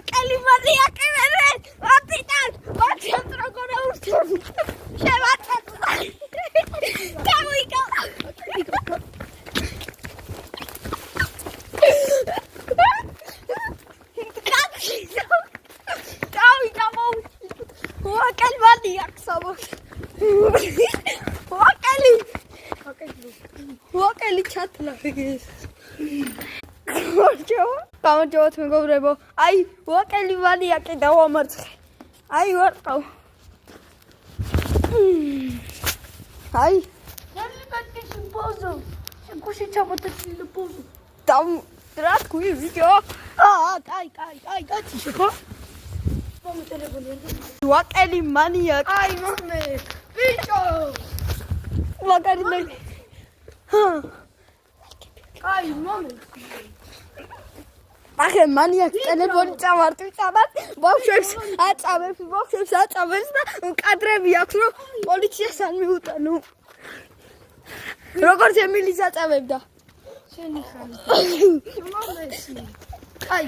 ვაკელი მანიაკი მერე ოდიდან ვაჩემ როგორ ურჩევ შევატეთ გამიგა ვაკელი მანიაკ საბოს ვაკელი ჩათლა ეს გამარჯობათ მეგობრებო აი ვაკელი მანიაკი დავამარცხე აი ვარყავ აი Какие позу? Кушай чаботочный позу. там რა თქვი ვიდეო კაი გაციშო Мама телефон. ვაკელი მანიაკი Ай, маме. Бичо. ვაკელი Ай, маме. ახლა მანიაკი ტელეფონი წავარტვიცამად ბავშვებს აწამებს და კადრები აქვს რომ პოლიციას არ მიუტანო როგორც ემილის აწამებდა შენი ხანი. მამესი. Ай,